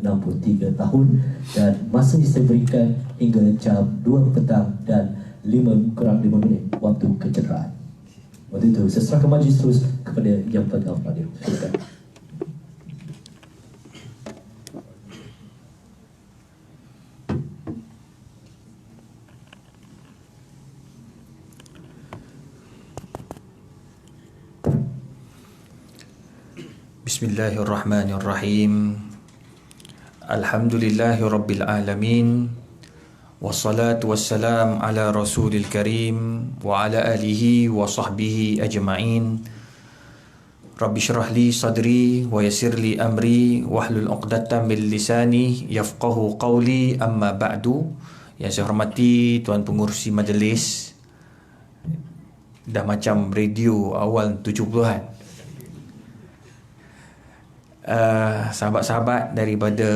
63 tahun dan masa yang saya berikan hingga jam 2 petang dan 5 kurang 5 minit waktu kecederaan. Waktu itu saya serahkan majlis terus kepada Yang Pertama Fadil. Silakan. Bismillahirrahmanirrahim. Alhamdulillahirabbil alamin. Wassalatu wassalam ala Rasulil Karim wa ala alihi wa sahbihi ajma'in. Rabbi syrah li sadri wa yassir li amri wahlul 'uqdatam min lisani yafqahu qawli, amma ba'du. Yang saya hormati tuan pengurusi majlis, dah macam radio awal 70-an. Sahabat-sahabat daripada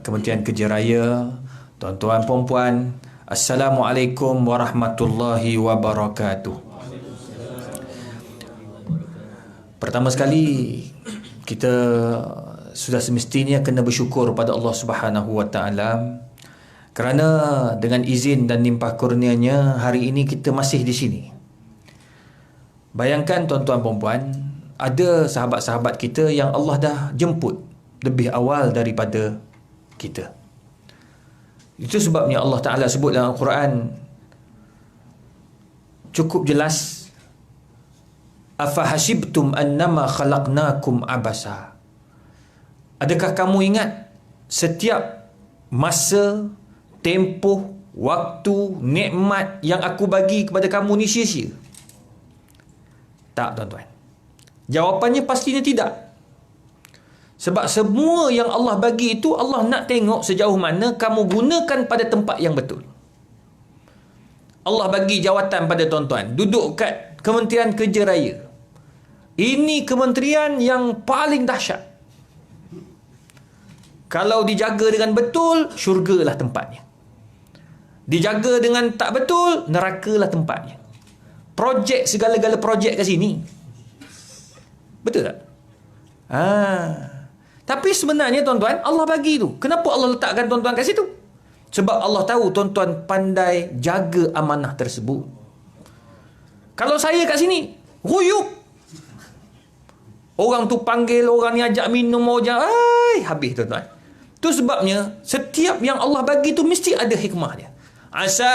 Kementerian Kerja Raya, tuan-tuan puan-puan, Assalamualaikum warahmatullahi wabarakatuh. Pertama sekali, kita sudah semestinya kena bersyukur pada Allah Subhanahu wa taala kerana dengan izin dan limpah kurnianya hari ini kita masih di sini. Bayangkan tuan-tuan puan-puan, ada sahabat-sahabat kita yang Allah dah jemput lebih awal daripada kita. Itu sebabnya Allah Ta'ala sebut dalam Al-Quran cukup jelas, afahasibtum annama khalaqnakum abasa. Adakah kamu ingat setiap masa, tempoh, waktu, nikmat yang aku bagi kepada kamu ni sia-sia? Tak, tuan-tuan. Jawapannya pastinya tidak. Sebab semua yang Allah bagi itu Allah nak tengok sejauh mana kamu gunakan pada tempat yang betul. Allah bagi jawatan pada tuan-tuan, duduk kat Kementerian Kerja Raya. Ini kementerian yang paling dahsyat. Kalau dijaga dengan betul, syurgalah tempatnya. Dijaga dengan tak betul, nerakalah tempatnya. Projek, segala-gala projek kat sini. Betul tak? Tapi sebenarnya tuan-tuan, Allah bagi tu. Kenapa Allah letakkan tuan-tuan kat situ? Sebab Allah tahu tuan-tuan pandai jaga amanah tersebut. Kalau saya kat sini, ruyuk. Orang tu panggil, orang ni ajak minum, orang habis tuan-tuan. Tu sebabnya setiap yang Allah bagi tu mesti ada hikmah dia. Asa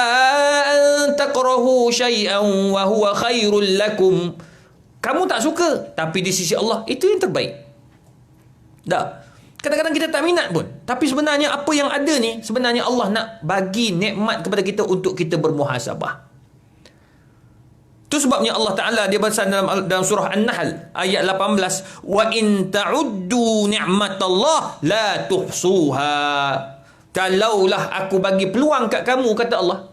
an takrahu syai'an wa huwa khairul lakum. Kamu tak suka, tapi di sisi Allah itu yang terbaik. Dah. Kadang-kadang kita tak minat pun. Tapi sebenarnya apa yang ada ni, sebenarnya Allah nak bagi nikmat kepada kita untuk kita bermuhasabah. Itu sebabnya Allah Ta'ala dia berpesan dalam surah An-Nahl ayat 18, wa in ta'uddu ni'matallah la tuhsuha. Kalaulah aku bagi peluang kat kamu, kata Allah,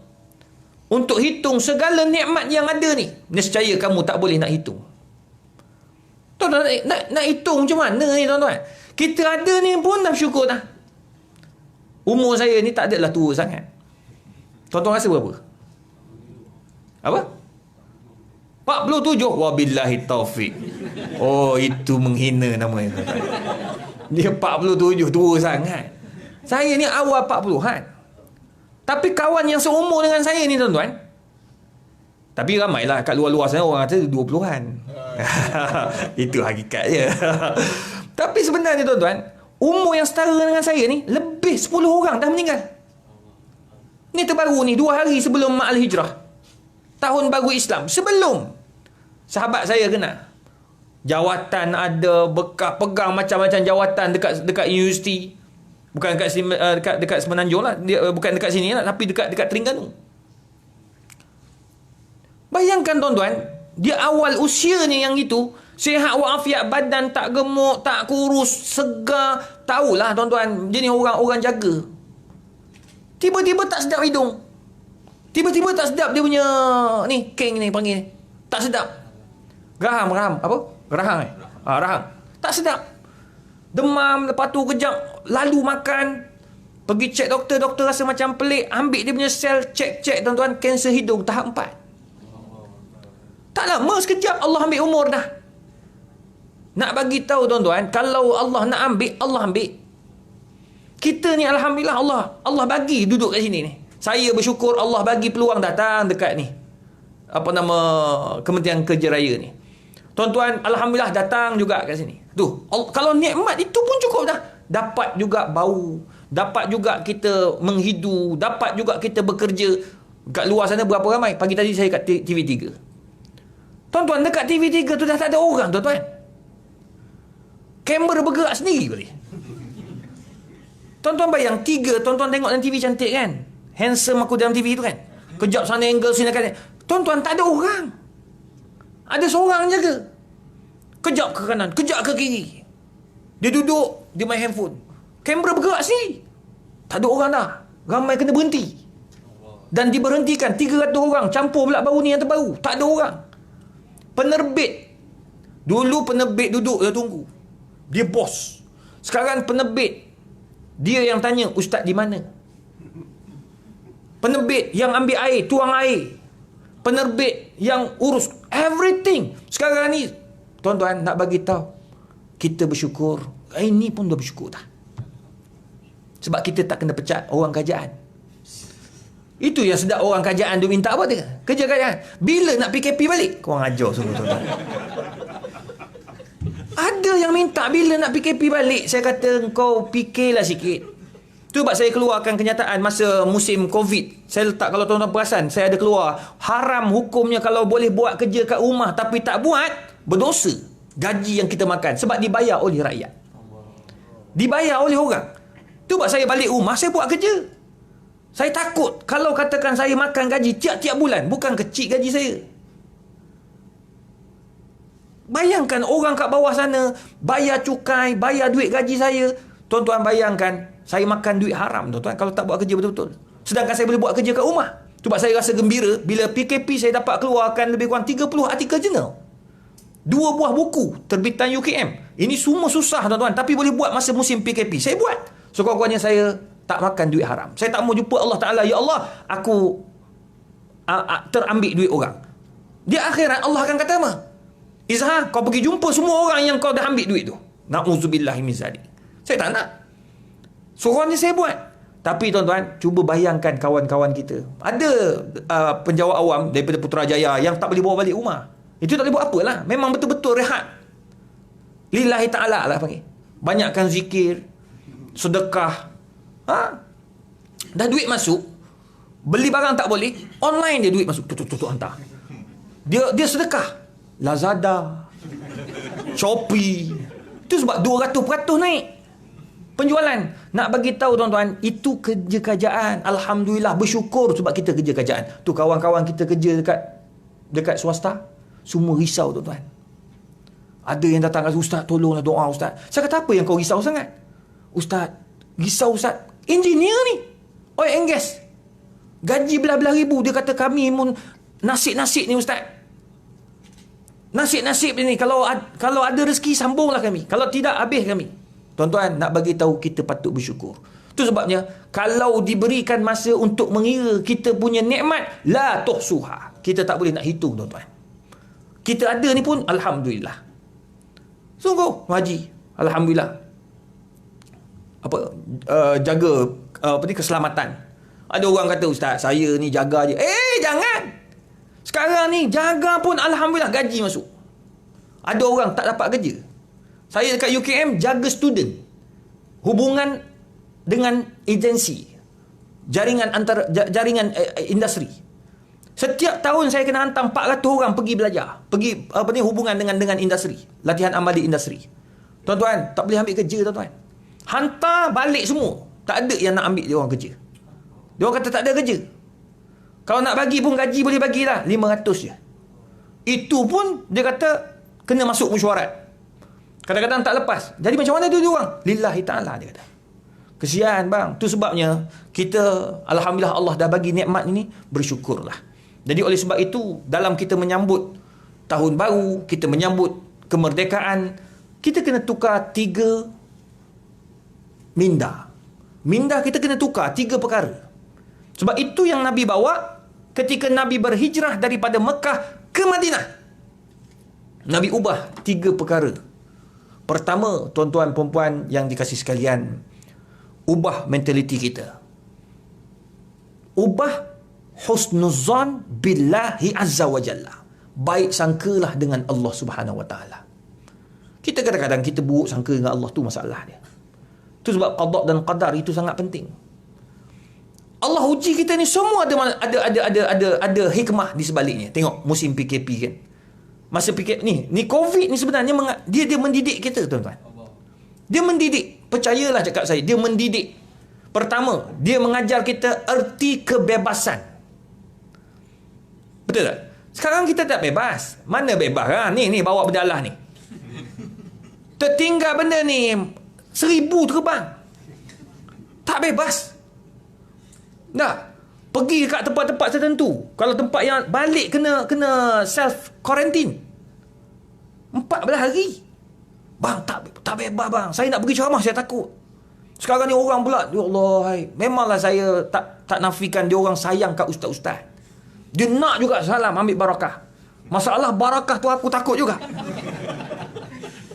untuk hitung segala nikmat yang ada ni, nescaya kamu tak boleh nak hitung. Tuan-tuan, nak hitung macam mana ni tuan-tuan? Kita ada ni pun dah syukur dah. Umur saya ni tak adalah tua sangat. Tuan-tuan rasa berapa? Apa? 47. Wabillahi taufik. Oh, itu menghina namanya tuan-tuan. Dia 47, tua sangat. Saya ni awal 40-an. Tapi kawan yang seumur dengan saya ni tuan-tuan, tapi ramailah kat luar-luar sana orang kata 20-an. Itu hakikat je. Tapi sebenarnya tuan-tuan, umur yang setara dengan saya ni, lebih 10 orang dah meninggal. Ni terbaru ni, 2 hari sebelum Ma'al Hijrah, tahun baru Islam. Sebelum sahabat saya kena jawatan, ada bekas pegang macam-macam jawatan dekat universiti. Bukan dekat Semenanjung lah, bukan dekat sini lah, tapi dekat Terengganu. Bayangkan tuan-tuan, dia awal usianya yang itu, sihat walafiat badan, tak gemuk, tak kurus, segar. Tahulah tuan-tuan, jenis orang jaga. Tiba-tiba tak sedap hidung. Tiba-tiba tak sedap dia punya ni, keng ni panggil. Tak sedap. Raham. Apa? Raham. Tak sedap. Demam, lepas tu kejap lalu makan. Pergi cek doktor rasa macam pelik. Ambil dia punya sel, cek tuan-tuan, kanser hidung tahap 4. Tak lama sekejap Allah ambil umur dah. Nak bagi tahu tuan-tuan, kalau Allah nak ambil, Allah ambil. Kita ni alhamdulillah Allah bagi duduk kat sini ni. Saya bersyukur Allah bagi peluang datang dekat ni. Apa nama Kementerian Kerja Raya ni. Tuan-tuan, alhamdulillah datang juga kat sini. Tu, kalau nikmat itu pun cukup dah. Dapat juga bau, dapat juga kita menghidu, dapat juga kita bekerja. Kat luar sana berapa ramai? Pagi tadi saya kat TV3. Tuan-tuan, dekat TV3 tu dah tak ada orang, tuan-tuan. Kamera bergerak sendiri boleh. Tuan-tuan bayang, tuan-tuan tengok dalam TV cantik kan? Handsome aku dalam TV tu kan? Kejap sana angle sini kan? Tuan-tuan, tak ada orang. Ada seorang jaga. Kejap ke kanan, kejap ke kiri. Dia duduk, dia main handphone. Kamera bergerak sendiri. Tak ada orang dah. Ramai kena berhenti. Dan diberhentikan 300 orang. Campur pula baru ni yang terbaru. Tak ada orang. Penerbit. Dulu penerbit duduk dia tunggu. Dia bos. Sekarang penerbit, dia yang tanya, ustaz di mana? Penerbit yang ambil air, tuang air. Penerbit yang urus everything. Sekarang ni, tuan-tuan, nak bagi tahu, kita bersyukur. Ini pun dah bersyukur dah. Sebab kita tak kena pecat orang kerajaan. Itu yang sedap orang kerajaan dia minta apa dia? Kerja kerajaan. Bila nak PKP balik? Korang ajar semua, tuan-tuan. Ada yang minta bila nak PKP balik. Saya kata, kau fikirlah sikit. Tu sebab saya keluarkan kenyataan masa musim COVID. Saya letak, kalau tuan-tuan perasan, saya ada keluar. Haram hukumnya kalau boleh buat kerja kat rumah tapi tak buat, berdosa. Gaji yang kita makan. Sebab dibayar oleh rakyat. Dibayar oleh orang. Tu sebab saya balik rumah, saya buat kerja. Saya takut kalau katakan saya makan gaji tiap-tiap bulan. Bukan kecil gaji saya. Bayangkan orang kat bawah sana bayar cukai, bayar duit gaji saya. Tuan-tuan bayangkan, saya makan duit haram, tuan-tuan, kalau tak buat kerja betul-betul. Sedangkan saya boleh buat kerja kat rumah. Sebab saya rasa gembira bila PKP saya dapat keluarkan lebih kurang 30 artikel jurnal. 2 buah buku terbitan UKM. Ini semua susah, tuan-tuan, tapi boleh buat masa musim PKP. Saya buat. Sekurang-kurangnya saya tak makan duit haram. Saya tak mau jumpa Allah Ta'ala. Ya Allah, aku terambil duit orang. Di akhirat Allah akan kata apa? Izhar, kau pergi jumpa semua orang yang kau dah ambil duit tu. Na'udzubillahi min zalik. Saya tak nak. Seorangnya saya buat. Tapi tuan-tuan, cuba bayangkan kawan-kawan kita. Ada penjawat awam daripada Putrajaya yang tak boleh bawa balik rumah. Itu tak boleh buat apalah. Memang betul-betul rehat. Lillahi ta'ala lah panggil. Banyakkan zikir, sedekah. Dah duit masuk, beli barang tak boleh, online dia duit masuk. Tutup hantar. Dia sedekah. Lazada, Shopee. Itu sebab 200% naik penjualan. Nak bagi tahu tuan-tuan, itu kerja kerajaan. Alhamdulillah, bersyukur sebab kita kerja kerajaan. Tu kawan-kawan kita kerja dekat swasta, semua risau, tuan-tuan. Ada yang datang kata, ustaz tolonglah doa ustaz. Saya kata, apa yang kau risau sangat? Ustaz, risau ustaz. Engineer ni, oil and gas, gaji belah-belah ribu. Dia kata kami pun nasib-nasib ni ustaz. Nasib-nasib ni, kalau ada rezeki sambunglah kami, kalau tidak habis kami. Tuan-tuan, nak bagi tahu kita patut bersyukur. Itu sebabnya kalau diberikan masa untuk mengira kita punya nikmat, la tuhsuha. Kita tak boleh nak hitung, tuan-tuan. Kita ada ni pun alhamdulillah. Sungguh haji, alhamdulillah. Jaga keselamatan. Ada orang kata, ustaz, saya ni jaga je. Jangan. Sekarang ni jaga pun alhamdulillah gaji masuk. Ada orang tak dapat kerja. Saya dekat UKM jaga student. Hubungan dengan agensi. Jaringan industri. Setiap tahun saya kena hantar 400 orang pergi belajar. Pergi hubungan dengan industri. Latihan amal di industri. Tuan-tuan, tak boleh ambil kerja, tuan-tuan. Hantar balik semua. Tak ada yang nak ambil dia orang kerja. Dia orang kata tak ada kerja. Kalau nak bagi pun gaji boleh bagilah 500 je. Itu pun dia kata kena masuk mesyuarat. Kadang-kadang tak lepas. Jadi macam mana tu dia orang? Lillahi ta'ala, dia kata. Kesian bang. Tu sebabnya kita, alhamdulillah Allah dah bagi nikmat ini, bersyukurlah. Jadi oleh sebab itu, dalam kita menyambut tahun baru, kita menyambut kemerdekaan, kita kena tukar 3 minda. Minda kita kena tukar 3 perkara. Sebab itu yang Nabi bawa ketika Nabi berhijrah daripada Mekah ke Madinah. Nabi ubah 3 perkara. Pertama, tuan-tuan perempuan yang dikasihi sekalian, ubah mentaliti kita. Ubah husnuzan billahi azza wa jalla. Baik sangkalah dengan Allah Subhanahu wa taala. Kita kadang-kadang kita buruk sangka dengan Allah, tu masalah dia. Tu sebab qada dan qadar itu sangat penting. Allah uji kita ni semua ada hikmah di sebaliknya. Tengok musim PKP kan. Masa PKP ni COVID ni sebenarnya dia mendidik kita, tuan-tuan. Dia mendidik. Percayalah cakap saya, dia mendidik. Pertama, dia mengajar kita erti kebebasan. Betul tak? Sekarang kita tak bebas. Mana bebas kan? Ni bawa berdalah ni. Tertinggal benda ni 1000 terbang. Tak bebas. Tak. Pergi kat tempat-tempat tertentu. Kalau tempat yang balik kena self quarantine. 14 hari. Bang, tak bebas bang. Saya nak pergi ceramah, saya takut. Sekarang ni orang pula, ya Allah, hai. Memanglah saya tak nafikan dia orang sayang kat ustaz-ustaz. Dia nak juga salam ambil barakah. Masalah barakah tu aku takut juga.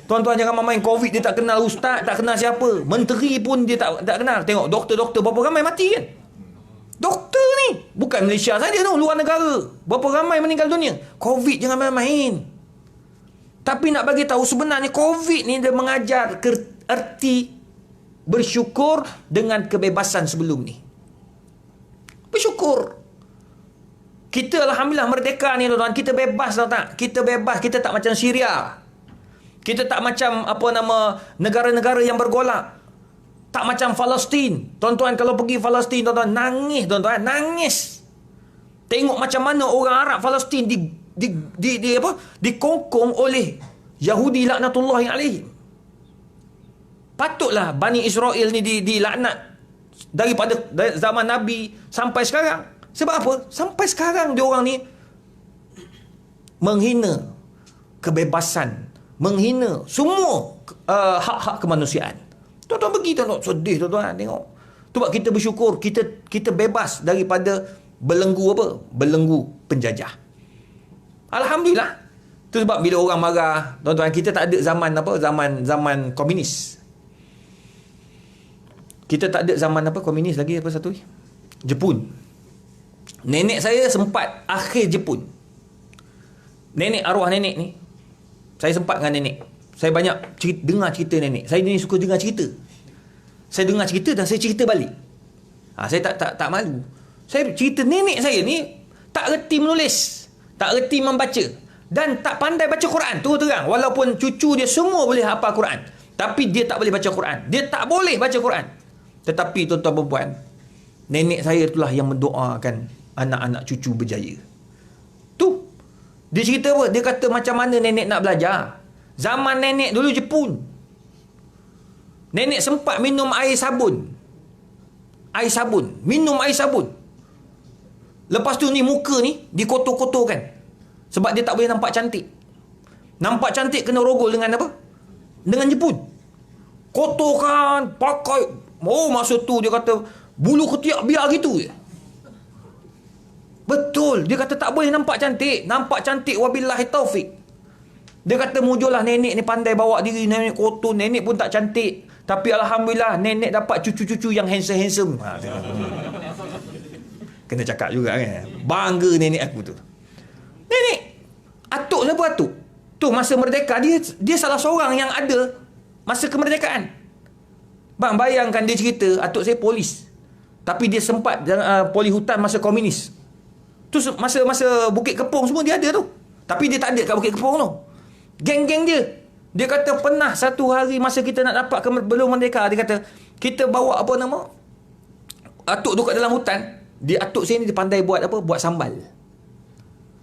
Tuan-tuan jangan main COVID, dia tak kenal ustaz, tak kenal siapa. Menteri pun dia tak kenal. Tengok doktor-doktor berapa ramai mati kan? Doktor ni bukan Malaysia saja tu, luar negara. Berapa ramai meninggal dunia. COVID jangan main-main. Tapi nak bagi tahu sebenarnya COVID ni dia mengajar erti bersyukur dengan kebebasan sebelum ni. Bersyukur. Kita alhamdulillah merdeka ni tuan-tuan. Kita bebas tau tak? Kita bebas. Kita tak macam Syria. Kita tak macam negara-negara yang bergolak. Tak macam Palestin. Tuan-tuan kalau pergi Palestin, tuan-tuan nangis, tuan-tuan nangis. Tengok macam mana orang Arab Palestin dikongkong oleh Yahudi laknatullahi alaihim. Patutlah Bani Israel ni dilaknat daripada zaman Nabi sampai sekarang. Sebab apa? Sampai sekarang dia orang ni menghina kebebasan, menghina semua hak-hak kemanusiaan. Tuan-tuan pergi, tuan-tuan sedih, tuan-tuan tengok. Tu sebab kita bersyukur kita bebas daripada belenggu penjajah. Alhamdulillah. Tu sebab bila orang marah, tuan-tuan, kita tak ada zaman komunis. Kita tak ada zaman komunis lagi, apa satu ni? Jepun. Nenek saya sempat akhir Jepun. Nenek, arwah nenek ni, saya sempat dengan nenek. Saya banyak dengar cerita nenek. Saya ni suka dengar cerita. Saya dengar cerita dan saya cerita balik. Saya tak malu. Saya cerita nenek saya ni tak reti menulis, tak reti membaca dan tak pandai baca Quran. Tu terang. Walaupun cucu dia semua boleh hafal Quran, tapi dia tak boleh baca Quran. Dia tak boleh baca Quran. Tetapi tuan-tuan dan puan, nenek saya itulah yang mendoakan anak-anak cucu berjaya. Tu. Dia cerita apa? Dia kata macam mana nenek nak belajar. Zaman nenek dulu Jepun, nenek sempat minum air sabun. Minum air sabun. Lepas tu ni muka ni dikotor-kotorkan. Sebab dia tak boleh nampak cantik. Nampak cantik kena rogol dengan apa? Dengan Jepun. Kotorkan, pakai. Masa tu dia kata bulu ketiak biar gitu je. Betul. Dia kata tak boleh nampak cantik. Nampak cantik wabillahi taufik. Dia kata mujurlah nenek ni pandai bawa diri. Nenek kotor, nenek pun tak cantik. Tapi alhamdulillah nenek dapat cucu-cucu yang handsome-handsome. Kena cakap juga kan. Bangga nenek aku tu. Nenek atuk siapa atuk? Tu masa merdeka dia salah seorang yang ada masa kemerdekaan. Bang, bayangkan dia cerita atuk saya polis. Tapi dia sempat poli hutan masa komunis. Tu masa Bukit Kepong semua dia ada tu. Tapi dia tak ada kat Bukit Kepong tu. Geng-geng dia. Dia kata pernah satu hari masa kita nak dapat belum merdeka, dia kata kita bawa atuk tu kat dalam hutan. Atuk saya ni dia pandai buat sambal.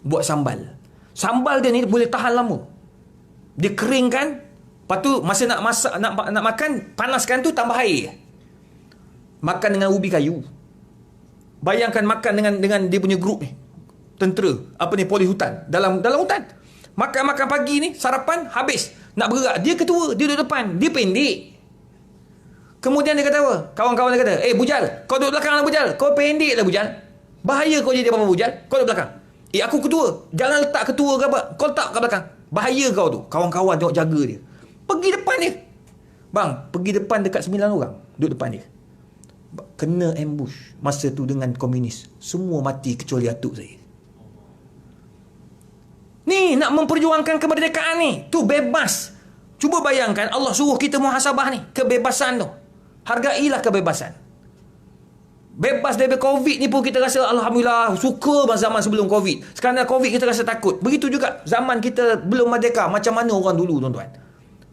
Buat sambal. Sambal dia ni boleh tahan lama. Dia keringkan, lepas tu masa nak masak, nak makan, panaskan tu tambah air. Makan dengan ubi kayu. Bayangkan makan dengan dia punya grup ni. Tentera, poli hutan, dalam hutan. Makan pagi ni, sarapan habis. Nak bergerak, dia ketua, dia duduk depan, dia pendek. Kemudian dia kata apa? Kawan-kawan dia kata, Bujal, kau duduk belakang lah Bujal. Kau pendek lah Bujal. Bahaya kau jadi apa-apa Bujal. Kau duduk belakang. Aku ketua. Jangan letak ketua ke apa. Kau letak kat belakang. Bahaya kau tu. Kawan-kawan tengok jaga dia. Pergi depan dia. Bang, pergi depan dekat 9 orang. Duduk depan dia. kena ambush masa tu dengan komunis. Semua mati kecuali atuk saya. Ni nak memperjuangkan kemerdekaan ni. Tu bebas. Cuba bayangkan Allah suruh kita muhasabah ni. Kebebasan tu. Hargailah kebebasan. Bebas daripada COVID ni pun kita rasa Alhamdulillah suka zaman sebelum COVID. Sekarang COVID kita rasa takut. Begitu juga zaman kita belum merdeka. Macam mana orang dulu tuan-tuan.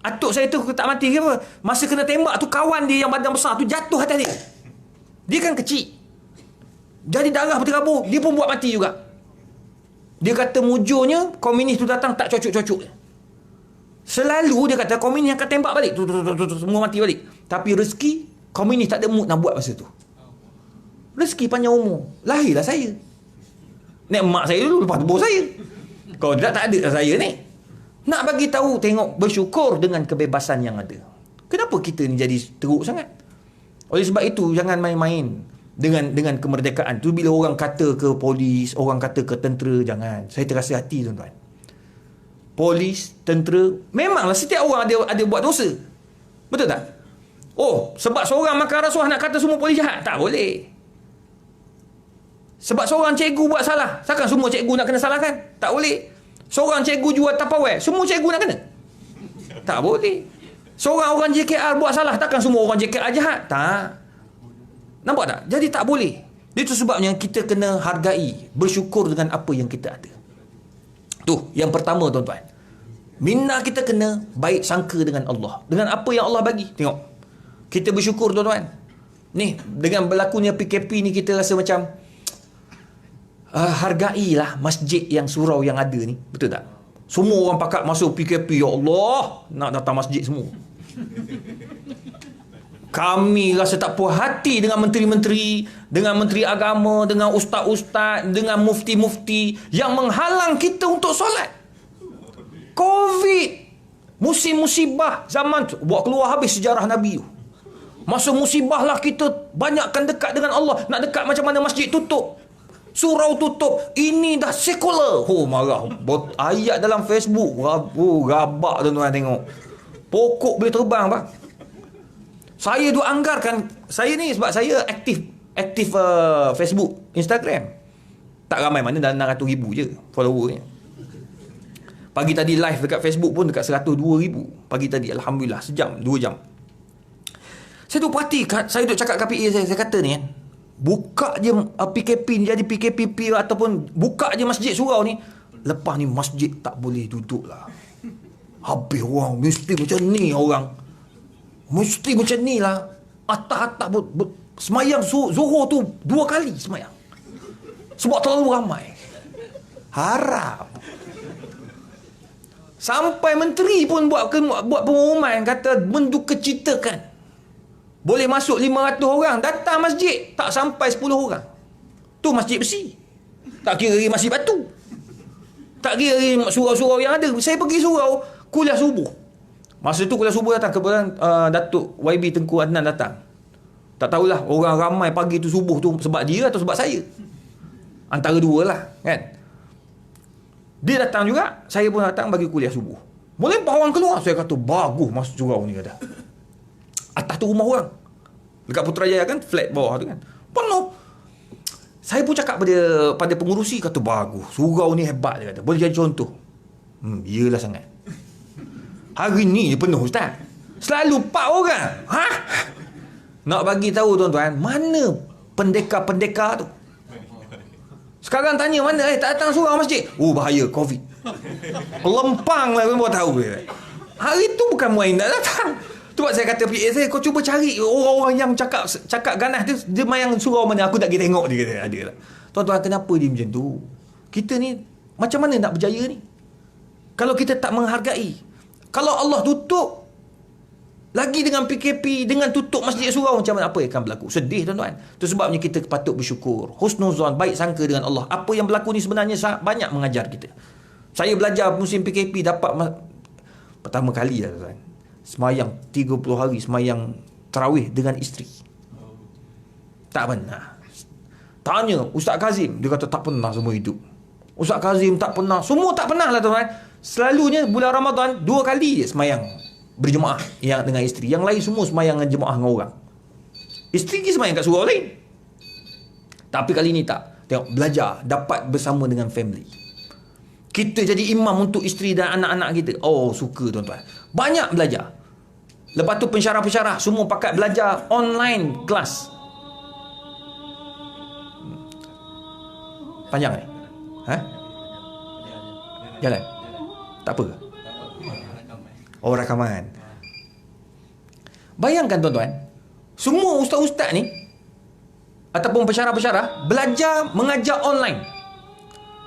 Atuk saya tu tak mati ke apa. Masa kena tembak tu kawan dia yang badan besar tu jatuh atas dia. Dia kan kecil. Jadi darah berterabur. Dia pun buat mati juga. Dia kata mujurnya komunis tu datang tak cocok-cocok. Selalu dia kata komunis akan tembak balik. Semua mati balik. Tapi rezeki komunis tak ada mood nak buat masa tu. Rezeki panjang umur. Lahirlah saya. Nek mak saya dulu, lepas tu bos saya. Kalau tidak tak ada saya ni. Nak bagi tahu, tengok, bersyukur dengan kebebasan yang ada. Kenapa kita ni jadi teruk sangat? Oleh sebab itu, jangan main-main dengan kemerdekaan. Tu bila orang kata ke polis, orang kata ke tentera, jangan. Saya terasa hati tuan-tuan. Polis, tentera, memanglah setiap orang ada buat dosa. Betul tak? Oh, sebab seorang makan rasuah nak kata semua polis jahat? Tak boleh. Sebab seorang cikgu buat salah, takkan semua cikgu nak kena salahkan? Tak boleh. Seorang cikgu jual Tupperware, semua cikgu nak kena? Tak boleh. Seorang orang JKR buat salah, takkan semua orang JKR jahat? Tak. Nampak tak? Jadi tak boleh. Itu sebabnya kita kena hargai, bersyukur dengan apa yang kita ada. Tu, yang pertama tuan-tuan. Minna kita kena baik sangka dengan Allah. Dengan apa yang Allah bagi. Tengok. Kita bersyukur tuan-tuan. Ni, dengan berlakunya PKP ni kita rasa macam hargailah masjid yang surau yang ada ni. Betul tak? Semua orang pakat masuk PKP. Ya Allah, nak datang masjid semua. Kami rasa tak puas hati dengan menteri-menteri, dengan menteri agama, dengan ustaz-ustaz, dengan mufti-mufti yang menghalang kita untuk solat. COVID, musim musibah zaman tu, buat keluar habis sejarah Nabi tu. Masa musibah lah kita banyakkan dekat dengan Allah. Nak dekat macam mana masjid tutup, surau tutup. Ini dah sekular. Oh, marah. Ayat dalam Facebook. Rabak tuan-tuan tengok. Pokok boleh terbang, bang. Saya duk anggarkan. Saya ni sebab saya aktif Facebook, Instagram. Tak ramai mana, dah 600,000 je followernya. Pagi tadi live dekat Facebook pun dekat 102,000. Pagi tadi, Alhamdulillah. Sejam, 2 jam. Saya duk perhati. Saya duk cakap kat PA saya kata ni kan. Buka je PKP ni jadi PKPP ataupun buka je masjid surau ni. Lepas ni masjid tak boleh duduk lah. Habis orang mesti macam ni orang. Mesti macam ni lah. Atas-atas semayang Zuhur tu 2 kali semayang. Sebab terlalu ramai. Haram. Sampai menteri pun buat pengumuman kata mendukacitakan. Boleh masuk 500 orang. Datang masjid tak sampai 10 orang. Tu masjid besi. Tak kira masjid batu. Tak kira surau-surau yang ada. Saya pergi surau kuliah subuh. Masa tu kuliah subuh datang. Kebetulan Datuk YB Tengku Adnan datang. Tak tahulah orang ramai pagi tu subuh tu sebab dia atau sebab saya. Antara dua lah kan. Dia datang juga. Saya pun datang bagi kuliah subuh. Melimpah orang keluar. Saya kata bagus masuk surau ni kata. Atas tu rumah orang. Dekat Putrajaya kan, flat bawah tu kan. Penuh. Saya pun cakap pada pengurusi, kata bagus. Surau ni hebat dia kata. Boleh jadi contoh. Iyalah sangat. Hari ni je penuh ustaz. Selalu 4 orang. Ha? Nak bagi tahu tuan-tuan, mana pendekar-pendekar tu? Sekarang tanya mana? Tak datang surau masjid. Oh bahaya, COVID. Lempang lah pun tahu dia. Hari tu bukan main nak datang. Tu buat saya kata PA saya, kau cuba cari orang-orang yang cakap ganas tu, dia main surau mana, aku tak pergi tengok, dia kata ada lah. Tuan-tuan, kenapa dia macam tu? Kita ni macam mana nak berjaya ni? Kalau kita tak menghargai. Kalau Allah tutup lagi dengan PKP, dengan tutup masjid surau, macam mana, apa yang akan berlaku? Sedih tuan-tuan. Itu sebabnya kita patut bersyukur, husnuzan, baik sangka dengan Allah. Apa yang berlaku ni sebenarnya banyak mengajar kita. Saya belajar musim PKP dapat pertama kali lah tuan-tuan, semayang 30 hari semayang tarawih dengan isteri. Tak pernah. Tanya Ustaz Kazim, dia kata tak pernah semua hidup. Ustaz Kazim tak pernah. Semua tak pernah lah tuan-tuan. Selalunya bulan Ramadan 2 kali je semayang berjemaah yang dengan isteri. Yang lain semua semayang dengan jemaah dengan orang. Isteri pergi sembahyang kat surau lain. Tapi kali ni tak. Tengok, belajar, dapat bersama dengan family. Kita jadi imam untuk isteri dan anak-anak kita. Oh, suka tuan-tuan. Banyak belajar. Lepas tu pensyarah-pensyarah semua pakat belajar online kelas. Panjang ni? Ha? Jalan? Tak apa? Oh, rakaman. Bayangkan tuan-tuan, semua ustaz-ustaz ni ataupun pensyarah-pensyarah belajar mengajar online.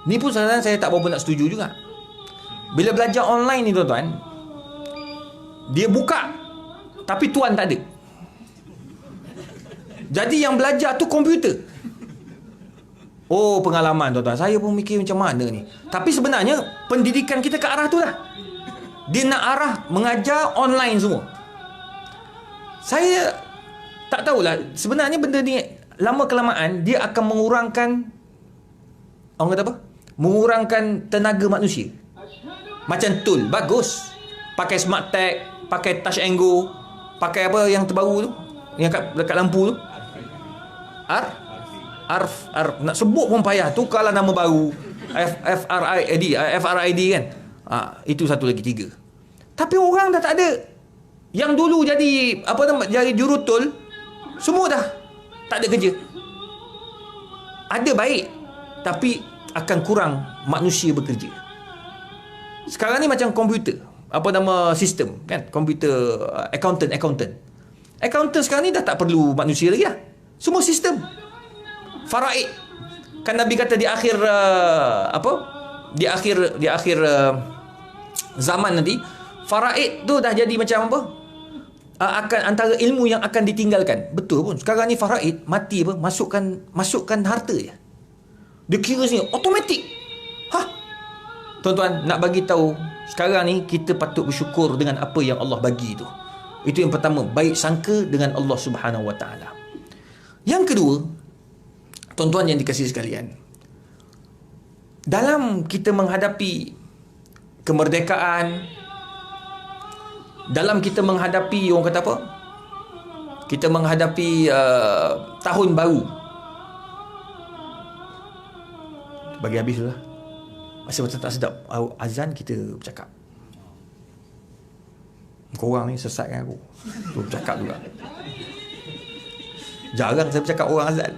Ni pun kadang-kadang saya tak berapa nak setuju juga. Bila belajar online ni tuan-tuan, dia buka tapi tuan tak ada. Jadi yang belajar tu komputer. Oh, pengalaman tuan-tuan. Saya pun mikir macam mana ni. Tapi sebenarnya pendidikan kita ke arah tu lah. Dia nak arah mengajar online semua. Saya tak tahulah. Sebenarnya benda ni lama kelamaan dia akan mengurangkan, orang kata apa? Mengurangkan tenaga manusia. Macam tool bagus. Pakai smart tag, pakai touch and go, pakai apa yang terbaru tu, yang dekat lampu tu. Nak sebut pun payah. Tukarlah nama baru. FRID kan. Itu satu lagi 3. Tapi orang dah tak ada. Yang dulu jadi apa nama, jadi jurutul, semua dah tak ada kerja. Ada baik, tapi akan kurang manusia bekerja. Sekarang ni macam komputer, apa nama sistem kan, komputer, accountant sekarang ni dah tak perlu manusia lagi lah. Semua sistem. Faraid, kan Nabi kata di akhir di akhir zaman nanti, faraid tu dah jadi macam apa, akan antara ilmu yang akan ditinggalkan. Betul pun. Sekarang ni faraid mati apa, masukkan harta je. Dia kira sini automatik. Tuan-tuan, nak bagi tahu sekarang ni kita patut bersyukur dengan apa yang Allah bagi tu. Itu yang pertama, baik sangka dengan Allah Subhanahu Wa Taala. Yang kedua, tuan-tuan yang dikasihi sekalian, dalam kita menghadapi kemerdekaan, dalam kita menghadapi, orang kata apa, kita menghadapi tahun baru, bagi habis lah. Masa macam tak sedap azan kita bercakap. Korang ni sesatkan aku. Tu bercakap juga. Jarang saya bercakap orang azan.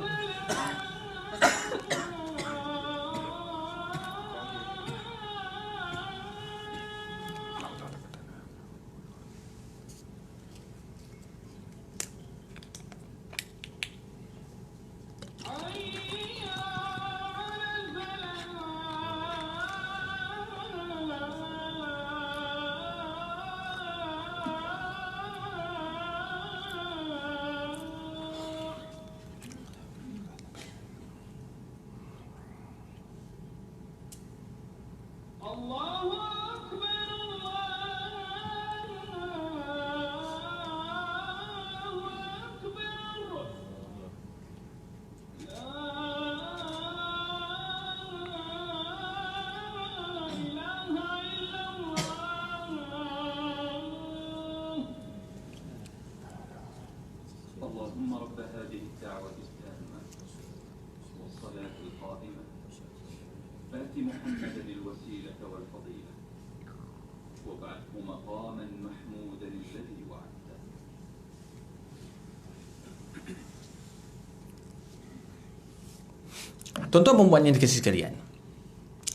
اللهم رب هذه الدعوة التامة والصلاة القائمة آت محمدا الوسيلة والفضيلة وابعثه مقاما محمودا الذي وعدته. Tuan-tuan perempuan yang dikasihi sekalian,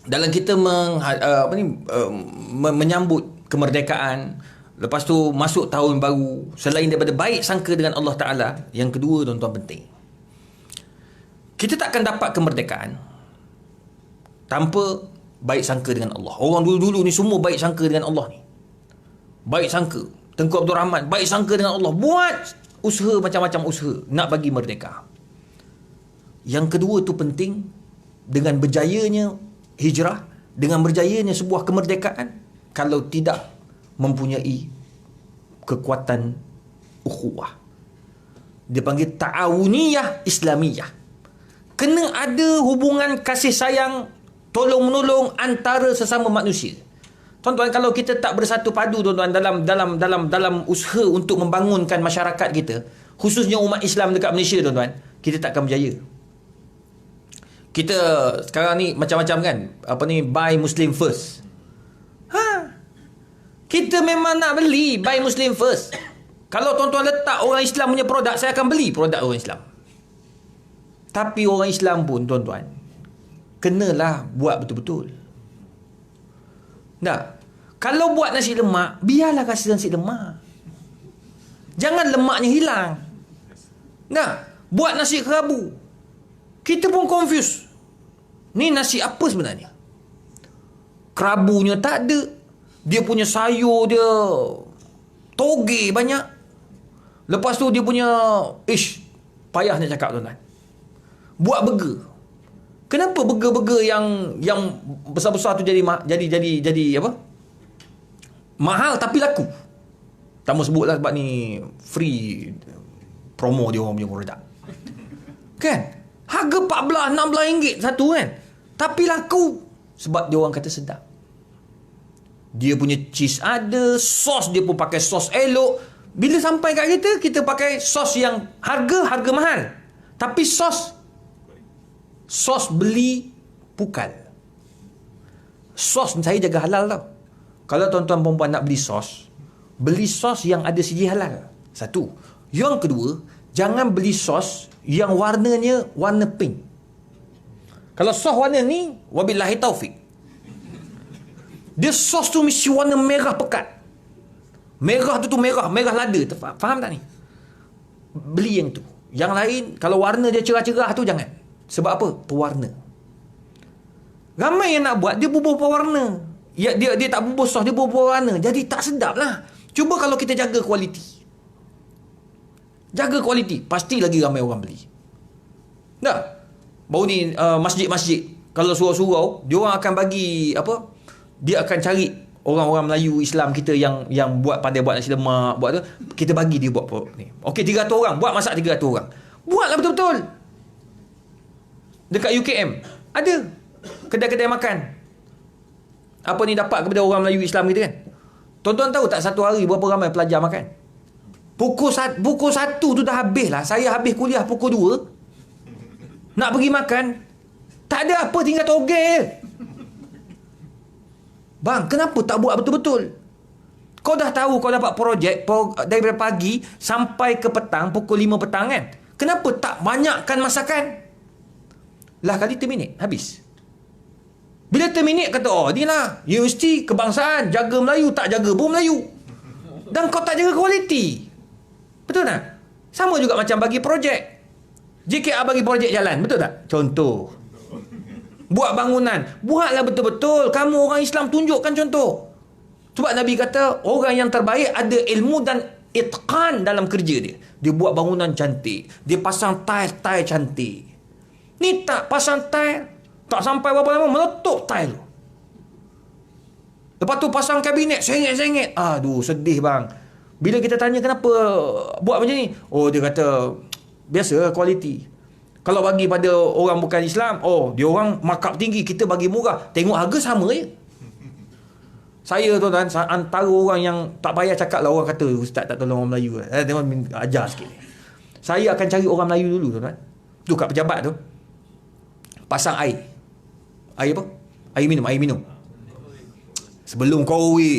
dalam kita menyambut kemerdekaan, lepas tu masuk tahun baru, selain daripada baik sangka dengan Allah Ta'ala, yang kedua tuan-tuan penting, kita takkan dapat kemerdekaan tanpa baik sangka dengan Allah. Orang dulu-dulu ni semua baik sangka dengan Allah ni. Baik sangka. Tengku Abdul Rahman baik sangka dengan Allah, buat usaha macam-macam usaha nak bagi merdeka. Yang kedua tu penting, dengan berjayanya hijrah, dengan berjayanya sebuah kemerdekaan, kalau tidak mempunyai kekuatan ukhuwah, dia panggil ta'awuniyah Islamiyah. Kena ada hubungan kasih sayang, tolong-menolong antara sesama manusia. Tuan-tuan, kalau kita tak bersatu padu tuan-tuan dalam usaha untuk membangunkan masyarakat kita, khususnya umat Islam dekat Malaysia tuan-tuan, kita takkan berjaya. Kita sekarang ni macam-macam kan, apa ni, buy Muslim first. Kita memang nak beli buy Muslim first. Kalau tuan-tuan letak orang Islam punya produk, saya akan beli produk orang Islam. Tapi orang Islam pun tuan-tuan, kenalah buat betul-betul. Tak? Kalau buat nasi lemak, biarlah kasih nasi lemak. Jangan lemaknya hilang. Tak? Buat nasi kerabu. Kita pun confuse. Ni nasi apa sebenarnya? Kerabunya tak ada. Dia punya sayur dia toge banyak. Lepas tu dia punya payah nak cakap tuan-tuan. Buat burger. Kenapa burger-burger yang besar-besar tu jadi apa? Mahal tapi laku. Tak mau sebutlah sebab ni free promo dia orang punya produk. Kan? Harga 14 16 ringgit satu kan. Tapi laku sebab dia orang kata sedap. Dia punya cheese ada, sos dia pun pakai sos elok. Bila sampai kat kita, kita pakai sos yang harga mahal. Tapi sos beli pukal. Sos saya jaga halal tau. Kalau tuan-tuan perempuan nak beli sos yang ada segi halal. Satu. Yang kedua, jangan beli sos yang warnanya warna pink. Kalau sos warna ni, wabillahi taufik. Dia sos tu mesti warna merah pekat. Merah tu merah lada. Faham tak ni? Beli yang tu. Yang lain, kalau warna dia cerah-cerah tu jangan. Sebab apa? Pewarna. Ramai yang nak buat, dia bubuh pewarna. Ya, dia tak bubuh sos, dia bubuh pewarna. Jadi tak sedap lah. Cuba kalau kita jaga kualiti. Jaga kualiti, pasti lagi ramai orang beli. Dah. Baru ni masjid-masjid, kalau surau-surau, dia orang akan bagi apa? Dia akan cari orang-orang Melayu Islam kita yang pandai buat nasi lemak, buat tu, kita bagi dia buat ni. Okey, 300 orang, buat masak 300 orang. Buatlah betul-betul. Dekat UKM ada kedai-kedai makan. Apa ni dapat kepada orang Melayu Islam kita kan? Tuan-tuan tahu tak satu hari berapa ramai pelajar makan? Pukul 1 tu dah habis lah. Saya habis kuliah pukul 2. Nak pergi makan, tak ada apa, tinggal togel. Bang, kenapa tak buat betul-betul? Kau dah tahu kau dapat projek daripada pagi sampai ke petang, pukul 5 petang kan? Kenapa tak banyakkan masakan? Lah kali terminate, habis. Bila terminate kata, ni lah universiti kebangsaan, jaga Melayu, tak jaga pun Melayu. Dan kau tak jaga kualiti. Betul tak? Sama juga macam bagi projek. JKR bagi projek jalan, betul tak? Contoh. Buat bangunan, buatlah betul-betul. Kamu orang Islam tunjukkan contoh. Sebab Nabi kata orang yang terbaik ada ilmu dan itqan dalam kerja dia. Dia buat bangunan cantik, dia pasang tile cantik. Ni tak pasang tile, tak sampai berapa lama meletup tile. Lepas tu pasang kabinet sengit-sengit. Aduh, sedih bang. Bila kita tanya kenapa buat macam ni, dia kata biasa kualiti. Kalau bagi pada orang bukan Islam, dia orang markup tinggi, kita bagi murah. Tengok harga sama je. Saya tuan-tuan, antara orang yang tak payah cakap lah orang kata ustaz tak tolong orang Melayu. Tengok ajar sikit. Saya akan cari orang Melayu dulu tuan-tuan. Tu kat pejabat tu. Pasang air. Air apa? Air minum. Sebelum Kowe.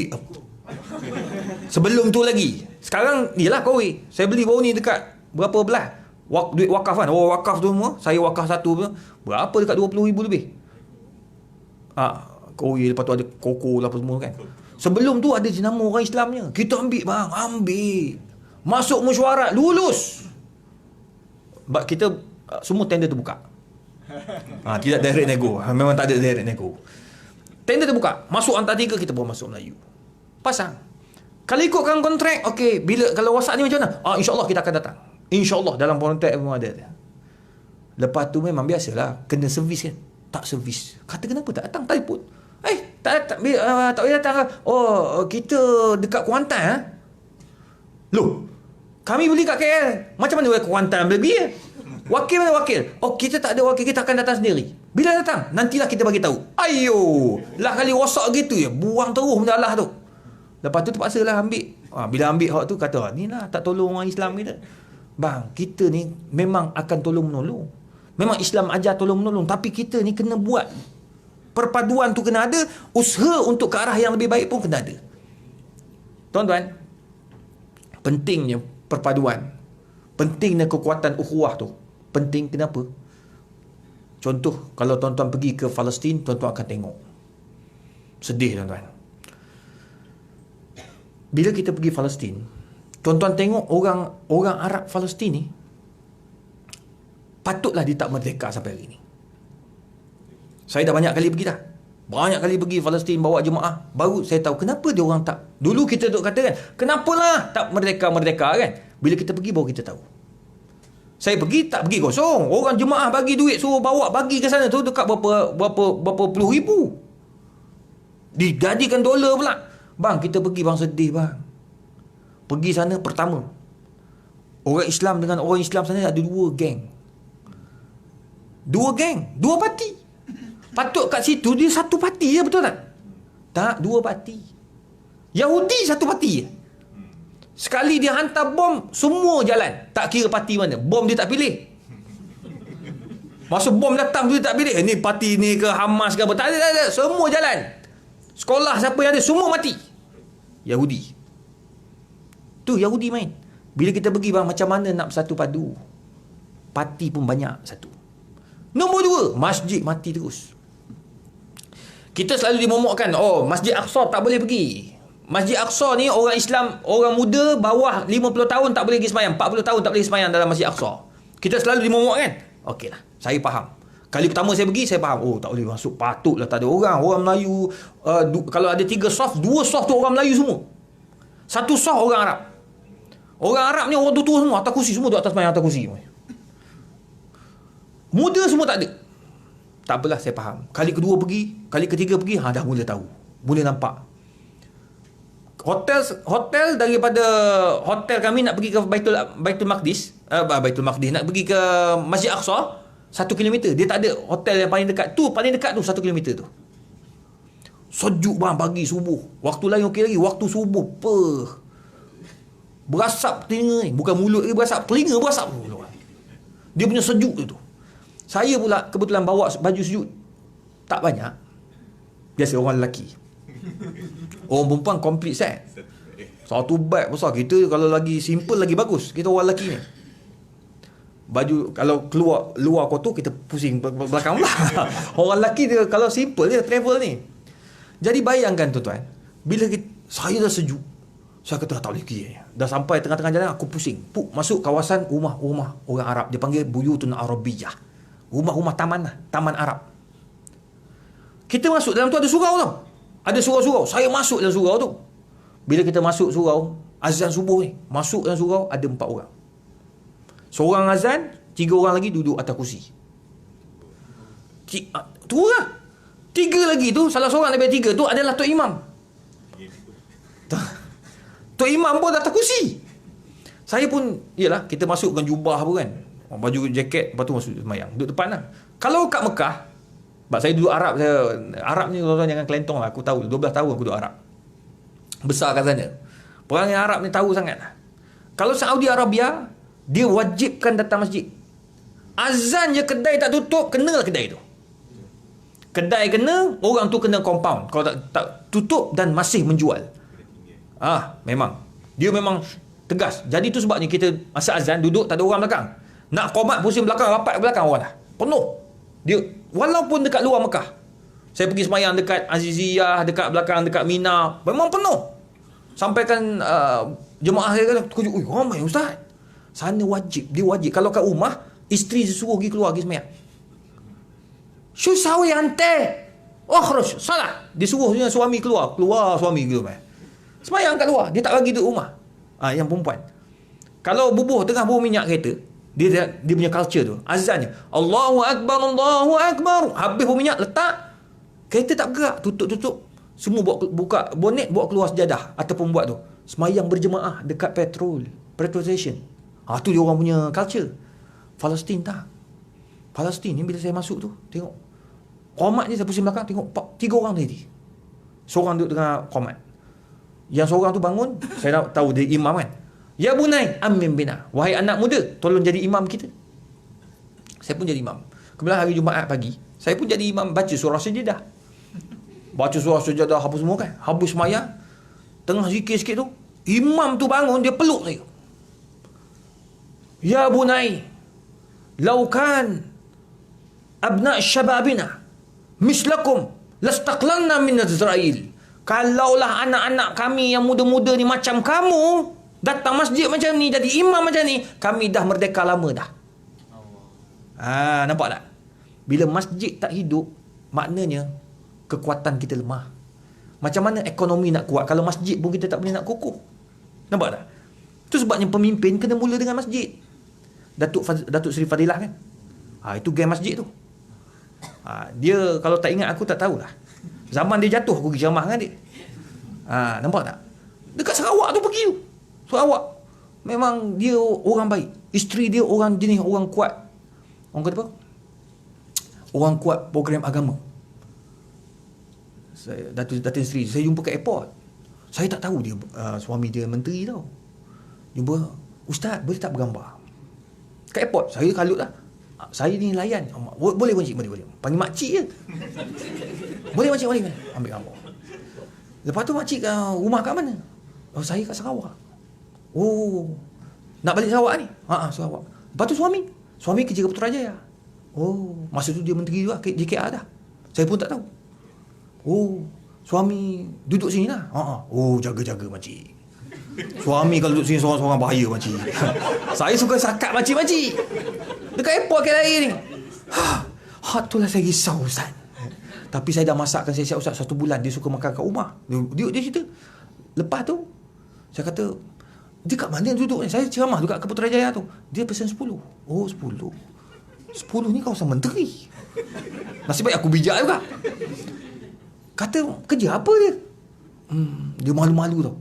Sebelum tu lagi. Sekarang ni lah Kowe. Saya beli baru ni dekat berapa belah? Duit wakaf kan. Wakaf tu semua. Saya wakaf satu tu. Berapa dekat 20,000 lebih. Kowe lepas tu ada koko lah apa semua kan. Sebelum tu ada jenama orang Islamnya. Kita ambil bang. Ambil. Masuk mesyuarat. Lulus. Kita semua tender terbuka. Tidak direct nego. Memang tak ada direct nego. Tender terbuka. Masuk antar 3 kita pun masuk Melayu. Pasang. Kalau ikutkan kontrak, okey. Kalau WhatsApp ni macam mana? InsyaAllah kita akan datang. InsyaAllah dalam kontrak memang ada. Lepas tu memang biasalah. Kena servis kan. Tak servis. Kata kenapa tak datang? Telefon. Tak boleh datang. Kita dekat Kuantan. Loh. Kami beli kat KL. Macam mana boleh Kuantan lebih? Wakil mana wakil? Kita tak ada wakil. Kita akan datang sendiri. Bila datang? Nantilah kita bagi tahu. Ayo. Lah kali WhatsApp gitu ya. Buang terus mendalah tu. Lepas tu terpaksa lah ambil. Bila ambil hak tu kata, ni lah tak tolong orang Islam kita. Bang, kita ni memang akan tolong-menolong. Memang Islam ajar tolong-menolong. Tapi kita ni kena buat. Perpaduan tu kena ada. Usaha untuk ke arah yang lebih baik pun kena ada. Tuan-tuan, pentingnya perpaduan. Pentingnya kekuatan ukhuwah tu. Penting kenapa? Contoh, kalau tuan-tuan pergi ke Palestin, tuan-tuan akan tengok. Sedih, tuan-tuan. Bila kita pergi Palestin, tuan-tuan tengok orang Arab Palestin ni, patutlah dia tak merdeka sampai hari ni. Saya dah banyak kali pergi dah. Banyak kali pergi Palestin bawa jemaah. Baru saya tahu kenapa dia orang tak. Dulu kita duk kata kan, kenapalah tak merdeka-merdeka kan. Bila kita pergi baru kita tahu. Saya pergi tak pergi kosong. Orang jemaah bagi duit suruh bawa bagi ke sana tu dekat berapa puluh ribu. Dijadikan dolar pula. Bang, kita pergi bang, sedih bang. Pergi sana pertama, orang Islam dengan orang Islam sana ada dua geng. Dua parti. Patut kat situ dia satu parti je, betul tak? Tak, dua parti. Yahudi satu parti je. Sekali dia hantar bom, semua jalan. Tak kira parti mana. Bom dia tak pilih. Masa bom datang tu dia tak pilih. Ni parti ni ke Hamas ke apa. Tak ada. Semua jalan. Sekolah siapa yang ada, semua mati. Yahudi. Tu Yahudi main. Bila kita pergi bang, macam mana nak bersatu padu? Parti pun banyak satu. Nombor dua, masjid mati terus. Kita selalu dimomokkan, oh Masjid Aqsa tak boleh pergi. Masjid Aqsa ni orang Islam, orang muda bawah 50 tahun tak boleh pergi sembahyang, 40 tahun tak boleh sembahyang dalam Masjid Aqsa. Kita selalu dimomokkan. Okeylah, saya faham. Kali pertama saya pergi, saya faham. Oh, tak boleh masuk. Patutlah tak ada orang. Orang Melayu, kalau ada 3 soft, 2 soft tu orang Melayu semua. 1 soft orang Arab. Orang Arab ni orang tua semua, atas kursi semua duduk atas sembahyang atas kursi. Muda semua tak ada. Tak apalah, saya faham. Kali kedua pergi, kali ketiga pergi, dah mula tahu. Mula nampak. Hotel daripada hotel kami nak pergi ke Baitul Maqdis, nak pergi ke Masjid Aqsa 1 km. Dia tak ada hotel yang paling dekat. Paling dekat tu 1 km tu. Sejuk bang pagi subuh. Waktu lain okey lagi, waktu subuh berasap telinga ni. Bukan mulut lagi berasap, telinga berasap. Dia punya sejuk tu. Saya pula kebetulan bawa baju sejuk tak banyak. Biasa orang lelaki. Orang perempuan complete set. Satu bag besar. Kita kalau lagi simple lagi bagus. Kita orang lelaki ni. Baju kalau keluar luar kotor kita pusing belakang pula. Orang lelaki dia kalau simple dia travel ni. Jadi bayangkan tuan-tuan, bila saya dah sejuk, saya kata tak boleh pergi. Dah sampai tengah-tengah jalan aku pusing. Masuk kawasan rumah-rumah orang Arab. Dia panggil Buyutun Arabiyah. Rumah-rumah taman Arab. Kita masuk dalam tu ada surau tau. Ada surau-surau. Saya masuk dalam surau tu. Bila kita masuk surau, azan subuh ni, masuk dalam surau ada 4 orang. Seorang azan, 3 orang lagi duduk atas kursi. Tu lah. 3 lagi tu, salah seorang daripada 3 tu adalah Tok Imam. Tok Imam pun atas kursi. Saya pun, yelah, kita masuk dengan jubah apa kan. Baju jaket, lepas tu masuk semayang. Duduk depan lah. Kalau kat Mekah, sebab saya duduk Arab, Arab ni tuan-tuan jangan kelentong lah. Aku tahu, 12 tahun aku duduk Arab. Besar kat sana. Perangai Arab ni tahu sangat lah. Kalau Saudi Arabia, dia wajibkan datang masjid. Azan je kedai tak tutup, kenalah kedai tu. Kedai kena, orang tu kena compound. Kalau tak tutup dan masih menjual. Memang. Dia memang tegas. Jadi tu sebabnya kita masa azan duduk tak ada orang belakang. Nak qomat pusing belakang, rapat belakang orang dah. Penuh. Dia walaupun dekat luar Mekah. Saya pergi semayang dekat Aziziyah, dekat belakang, dekat Mina, memang penuh. Sampaikan jemaah saya kata, ramai ustaz. Sana wajib, dia wajib. Kalau kat rumah, isteri suruh pergi keluar pergi semayang. Shu sawi ante. Ukhruj, salah. Disuruh suami keluar suami keluar. Semayang kat luar, dia tak bagi duduk rumah. Yang perempuan. Kalau tengah bubuh minyak kereta, dia punya culture tu. Azannya, Allahu Akbar, Allahu Akbar. Habis bubuh minyak, letak. Kereta tak bergerak, tutup. Semua buka bonet, bawa keluar sejadah ataupun buat tu. Semayang berjemaah dekat petrol station. Tu dia orang punya culture. Palestin tak. Palestin ni bila saya masuk tu, tengok qomat ni, saya pusing belakang, tengok 3 orang tadi. Seorang duduk tengah qomat. Yang seorang tu bangun, saya tahu dia imam kan. Ya bunai, amin bina. Wahai anak muda, tolong jadi imam kita. Saya pun jadi imam. Kemudian hari Jumaat pagi, saya pun jadi imam baca surah Sajadah. Baca surah Sajadah, habis semua kan. Habis sembahyang, tengah zikir sikit tu, imam tu bangun, dia peluk saya. Ya bunai, laukan abna syababina mislakum lastaqlanna min Israel. Kalaulah anak-anak kami yang muda-muda ni macam kamu, datang masjid macam ni, jadi imam macam ni, kami dah merdeka lama dah. Nampak tak? Bila masjid tak hidup, maknanya kekuatan kita lemah. Macam mana ekonomi nak kuat kalau masjid pun kita tak boleh nak kukuh? Nampak tak? Itu sebabnya pemimpin kena mula dengan masjid. Datuk Seri Fadilah kan? Itu geng masjid tu. Dia kalau tak ingat aku tak tahulah. Zaman dia jatuh aku pergi ceramah dengan dia. Nampak tak? Dekat Sarawak tu pergi tu. Sarawak. Memang dia orang baik. Isteri dia orang jenis orang kuat. Orang kata apa? Orang kuat program agama. Datuk Seri, saya jumpa kat airport. Saya tak tahu dia suami dia menteri tau. Jumpa, Ustaz boleh tak bergambar? Kat airport, saya kalut lah. Saya ni layan. Boleh makcik, boleh. Panggil makcik je. Boleh makcik, boleh. Ambil gambar. Lepas tu makcik rumah kat mana? Saya kat Sarawak. Nak balik Sarawak ni? Sarawak. Lepas tu suami kerja kat Putrajaya. Masa tu dia menteri juga JKR dah. Saya pun tak tahu. Suami duduk sini lah. Jaga-jaga makcik. Suami kalau duduk sini seorang-seorang bahaya makcik. Saya suka sakat makcik-makcik dekat airport KLIA ni. Itulah saya risau Ustaz. Tapi saya dah masakkan siap Ustaz 1 bulan. Dia suka makan kat rumah. Dia cerita. Lepas tu saya kata, dia kat mana duduk ni? Saya ceramah dekat ke Putrajaya tu. Dia pesan 10. 10 ni kawasan menteri. Nasib baik aku bijak juga. Kata, kerja apa dia? Dia malu-malu tau.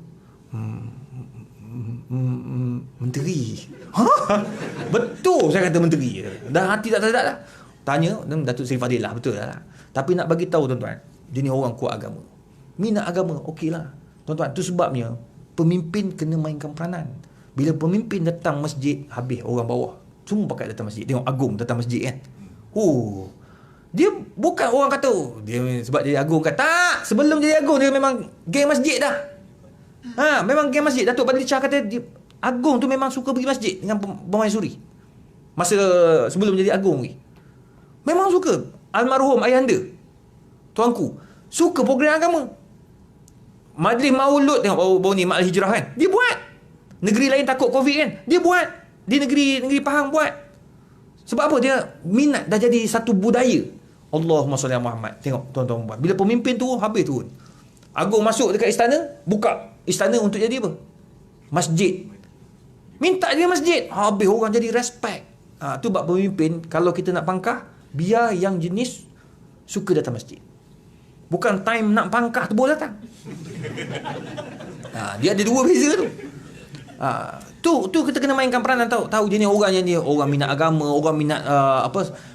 Menteri. Betul saya kata menteri. Dah hati tak terdedak dah. Tanya Datuk Seri Fadilah, betul lah. Tapi nak bagi tahu tuan-tuan, dia ni orang kuat agama. Minat agama, okeylah. Tuan-tuan, tu sebabnya pemimpin kena mainkan peranan. Bila pemimpin datang masjid, habis orang bawah semua pakai datang masjid. Tengok Agong datang masjid kan. Dia bukan orang kata dia sebab jadi Agong kata. Tak, sebelum jadi Agong dia memang geng masjid dah. Memang geng masjid. Datuk Badli Shah kata Agong tu memang suka pergi masjid dengan permaisuri. Masa sebelum jadi Agong ni. Memang suka. Almarhum ayahanda tuanku suka program agama. Majlis Maulud tengok baru ni Mak Al-Hijrah kan. Dia buat. Negeri lain takut Covid kan. Dia buat. Di negeri Pahang buat. Sebab apa? Dia minat, dah jadi satu budaya. Allahumma salli ala Muhammad. Tengok tuan-tuan. Bila pemimpin turun, habis turun. Agong masuk dekat istana, buka istana untuk jadi apa? Masjid. Minta dia masjid. Habis orang jadi respect. Tu bab pemimpin, kalau kita nak pangkah, biar yang jenis suka datang masjid. Bukan time nak pangkah tu boleh datang. Dia ada dua beza tu. Tu kita kena mainkan peranan tahu jenis orang yang dia orang minat agama, orang minat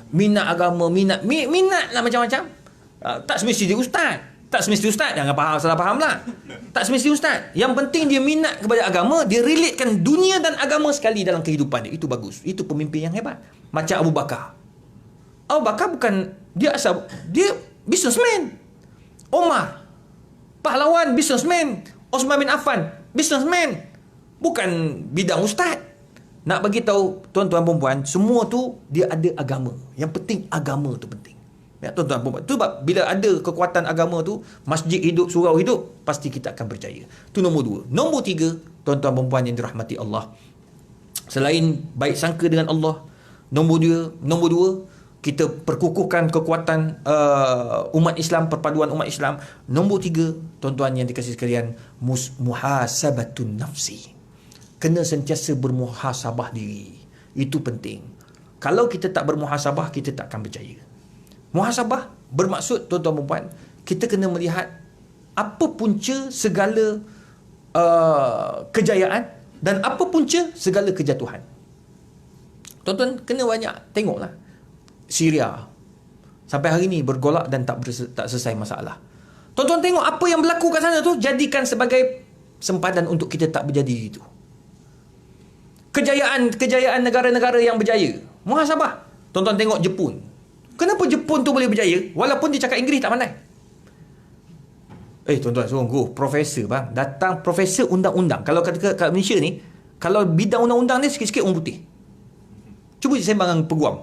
minat agama, minat lah macam-macam. Tak semesti dia ustaz. Jangan salah faham lah. Tak semesti ustaz. Yang penting dia minat kepada agama, dia relatekan dunia dan agama sekali dalam kehidupan dia. Itu bagus. Itu pemimpin yang hebat. Macam Abu Bakar bukan dia asal, dia businessman. Omar pahlawan, businessman. Osman bin Affan businessman, bukan bidang ustaz. Nak bagi tahu tuan-tuan perempuan, semua tu dia ada agama. Yang penting agama tu penting. Ya, tuan-tuan perempuan. Tu sebab bila ada kekuatan agama tu, masjid hidup, surau hidup, pasti kita akan berjaya. Tu nombor 2. Nombor 3, tuan-tuan perempuan yang dirahmati Allah. Selain baik sangka dengan Allah, nombor 2, kita perkukuhkan kekuatan umat Islam, perpaduan umat Islam. Nombor 3, tuan-tuan yang dikasihi sekalian, muhasabatun nafsi. Kena sentiasa bermuhasabah diri. Itu penting. Kalau kita tak bermuhasabah, kita tak akan berjaya. Muhasabah bermaksud, tuan-tuan perempuan, kita kena melihat apa punca segala kejayaan dan apa punca segala kejatuhan. Tuan-tuan kena banyak tengoklah. Syria sampai hari ni bergolak dan tak selesai masalah. Tuan-tuan tengok apa yang berlaku kat sana tu, jadikan sebagai sempadan untuk kita tak berjadi itu. kejayaan negara-negara yang berjaya. Muhasabah. Tuan-tuan tengok Jepun. Kenapa Jepun tu boleh berjaya walaupun dia cakap Inggeris tak pandai? Tuan-tuan sungguh profesor bang, datang profesor undang-undang. Kalau kata kat Malaysia ni, kalau bidang undang-undang ni sikit-sikit orang putih. Cuba sembang dengan peguam.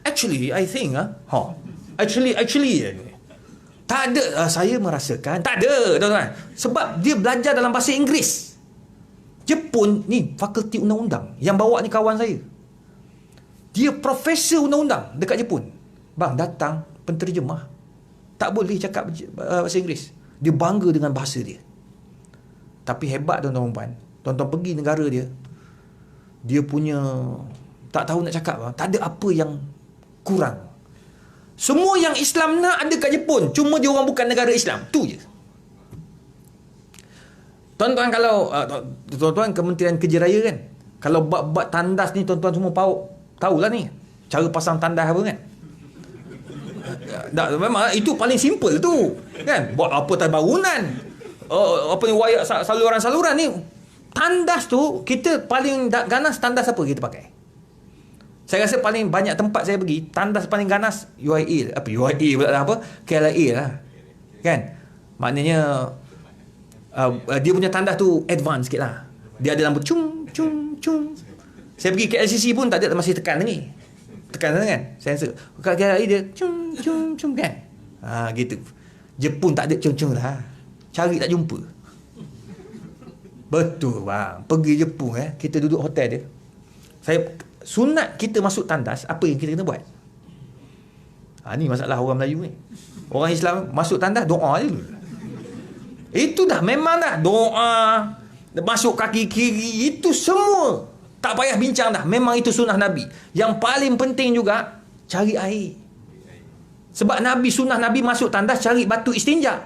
Actually I think actually tak ada, saya merasakan tak ada, tuan-tuan. Sebab dia belajar dalam bahasa Inggeris. Jepun ni fakulti undang-undang. Yang bawa ni kawan saya. Dia profesor undang-undang dekat Jepun. Bang, datang penterjemah tak boleh cakap bahasa Inggeris. Dia bangga dengan bahasa dia. Tapi hebat tuan-tuan puan. Tuan-tuan pergi negara dia, dia punya tak tahu nak cakap bang. Tak ada apa yang kurang. Semua yang Islam nak ada kat Jepun. Cuma dia orang bukan negara Islam. Tu je. Tuan-tuan, kalau tuan-tuan Kementerian Kerja Raya kan, kalau bab-bab tandas ni tuan-tuan semua tahulah ni cara pasang tandas apa kan. Memang itu paling simple tu kan. Buat apa bangunan, apa ni, wayak saluran-saluran ni. Tandas tu kita paling ganas. Tandas apa kita pakai? Saya rasa paling banyak tempat saya pergi, tandas paling ganas UIA. UIA pula apa? KLIA lah. Kan? Maknanya dia punya tandas tu advance sikit lah. Dia ada lampu cum. Saya pergi KLCC pun tak ada, masih tekan lagi. Tekan kan? Sensor. Kat KLIA dia cum kan? Gitu. Jepun tak ada cum lah. Cari tak jumpa. Betul bang. Pergi Jepun kita duduk hotel dia. Sunat kita masuk tandas, apa yang kita kena buat? Ni masalah orang Melayu ni. Orang Islam masuk tandas doa je dulu. Itu dah memang dah doa, masuk kaki kiri, itu semua tak payah bincang dah. Memang itu sunnah Nabi. Yang paling penting juga cari air. Sebab sunnah Nabi masuk tandas cari batu istinja.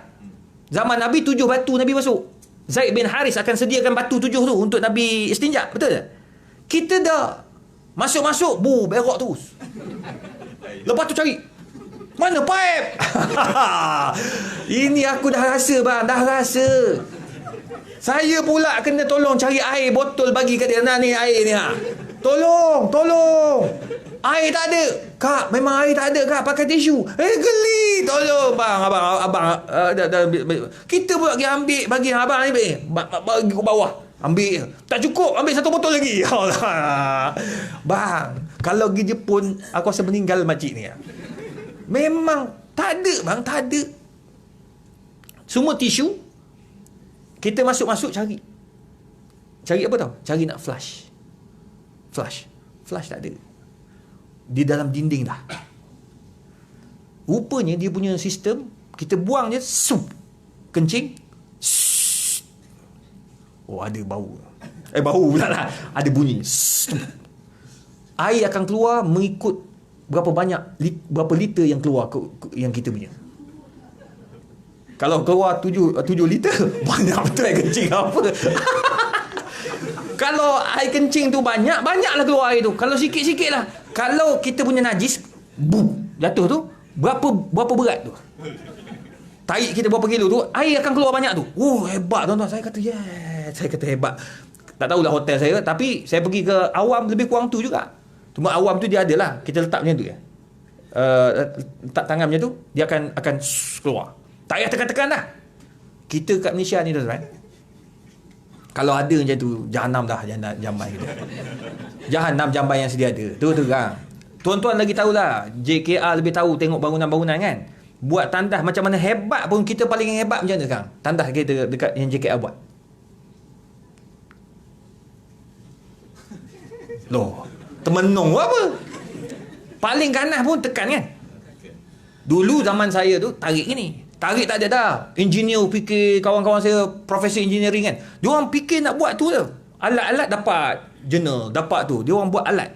Zaman Nabi 7 batu Nabi masuk. Zaid bin Haris akan sediakan batu 7 tu untuk Nabi istinja. Betul tak? Kita dah masuk-masuk, berok terus. Lepas tu cari, mana pipe? Ini aku dah rasa bang, dah rasa. Saya pula kena tolong cari air botol bagi kat dia. Ni air ni Tolong. Air tak ada. Kak, memang air tak ada kak, pakai tisu. Geli. Tolong bang, abang. Kita pula pergi ambil, bagi abang ni bagi ke bawah. Ambil. Tak cukup, ambil 1 botol lagi. Bang, kalau pergi Jepun, aku rasa meninggal makcik ni. Memang tak ada bang, tak ada. Semua tisu. Kita masuk-masuk cari. Cari apa tau? Cari nak flush. Flush tak ada. Di dalam dinding dah. Rupanya dia punya sistem, kita buang je, kencing. Ada bau. Bau pula lah. Ada bunyi. Air akan keluar mengikut berapa liter yang keluar yang kita punya. Kalau keluar 7 liter, banyak betul air kencing apa. Kalau air kencing tu banyaklah keluar air tu. Kalau sikit-sikit lah. Kalau kita punya najis, jatuh tu, berapa berat tu? Tarik kita berapa kilo tu, air akan keluar banyak tu. Hebat tuan-tuan. Saya kata hebat. Tak tahulah hotel saya, tapi saya pergi ke Awam lebih kurang tu juga. Cuma Awam tu dia ada lah, kita letak macam tu ya. Letak tangan macam tu, dia akan keluar. Tak payah tekan-tekan dah. Kita kat Malaysia ni tuan-tuan, kalau ada macam tu, jahanam dah jamban kita. Jahanam jamban yang sedia ada. Terang. Tuan-tuan lagi tahulah, JKR lebih tahu tengok bangunan-bangunan kan. Buat tandas macam mana hebat pun, kita paling hebat macam mana sekarang? Tandas kita dekat yang JKR buat. Loh, termenung apa? Paling ganas pun tekan kan? Dulu zaman saya tu tarik gini. Tarik tak ada dah. Engineer fikir, kawan-kawan saya profesor engineering kan. Diorang fikir nak buat tu je. Alat-alat dapat, journal dapat tu. Diorang buat alat.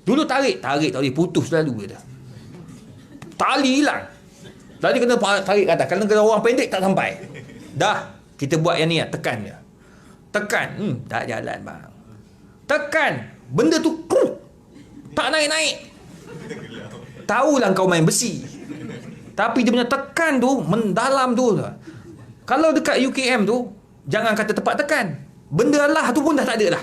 Dulu tarik tak boleh, putus lalu je dah. Tali hilang. Tadi kena tarik ke atas. Kalau kena orang pendek tak sampai. Dah, kita buat yang ni lah, tekan je. Tekan, tak jalan bang. Tekan, benda tu tak naik-naik. Tahulah kau main besi, tapi dia punya tekan tu mendalam tu. Kalau dekat UKM tu, jangan kata tempat tekan, benda Allah tu pun dah tak ada dah.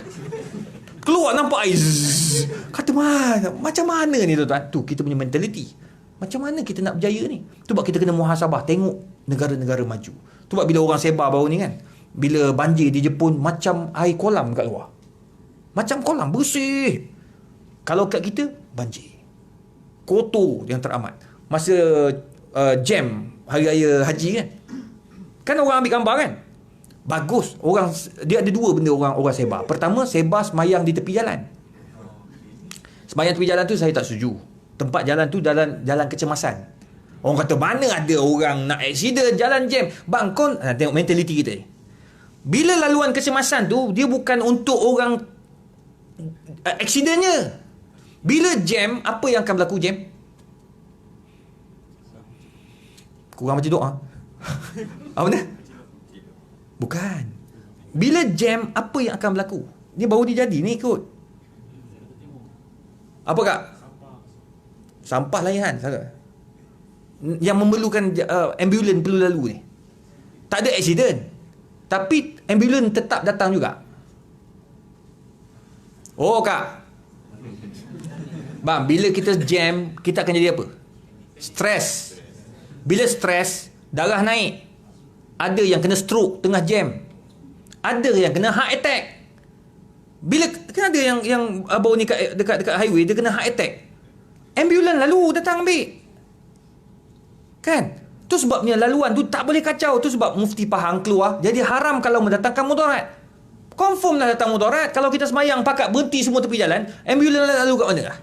Keluar nampak air. Zzz. Kata mana? Macam mana ni tuan-tuan? Tu kita punya mentality. Macam mana kita nak berjaya ni? Tu sebab kita kena muhasabah. Tengok negara-negara maju. Tu sebab bila orang sebar baru ni kan, bila banjir di Jepun macam air kolam kat luar. Macam kolam bersih. Kalau kat kita banjir. Kotor yang teramat. Masa jam hari raya haji kan. Kan orang ambil gambar kan? Bagus. Orang dia ada dua benda orang sebar. Pertama, sebar semayang di tepi jalan. Semayang tepi jalan tu saya tak setuju. Tempat jalan tu jalan kecemasan. Orang kata mana ada orang nak accident jalan jam. Bang kau tengok mentaliti kita ni. Bila laluan kecemasan tu dia bukan untuk orang accidentnya. Bila jam, apa yang akan berlaku jam? Kurang baca doa. Apa benda? Bukan. Bila jam, apa yang akan berlaku? Ni baru dia jadi ni kot. Apa kak? Sampah layan. Yang memerlukan ambulans perlu lalu ni. Tak ada accident. Tapi ambulans tetap datang juga. Oh kak. Bang, bila kita jam, kita akan jadi apa? Stres. Bila stres, darah naik. Ada yang kena stroke tengah jam. Ada yang kena heart attack. Bila kan ada yang baru ni dekat highway dia kena heart attack. Ambulans lalu datang ambil. Kan? Tu sebabnya laluan tu tak boleh kacau. Tu sebab Mufti Pahang keluar. Jadi haram kalau mendatangkan mudarat. Confirm lah datang mudarat. Kalau kita semayang pakat berhenti semua tepi jalan, ambulans lalu kat mana lah?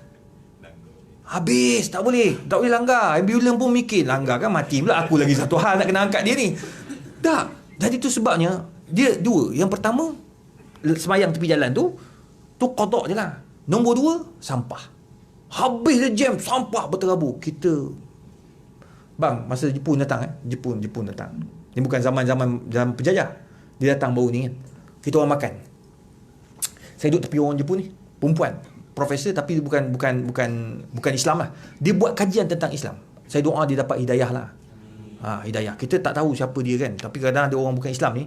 Habis. Tak boleh langgar. Ambulans pun mikir langgar kan mati pula. Aku lagi satu hal nak kena angkat dia ni. Tak. Jadi tu sebabnya dia dua. Yang pertama semayang tepi jalan tu qada je lah. Nombor dua, sampah. Habis dia jam, sampah berterabur. Kita bang, masa Jepun datang Jepun datang. Ni bukan zaman penjajah. Dia datang baru ni kan. Kita orang makan. Saya duduk tepi orang Jepun ni, perempuan, profesor tapi bukan Islam lah. Dia buat kajian tentang Islam. Saya doa dia dapat hidayah lah. Hidayah. Kita tak tahu siapa dia kan. Tapi kadang ada orang bukan Islam ni,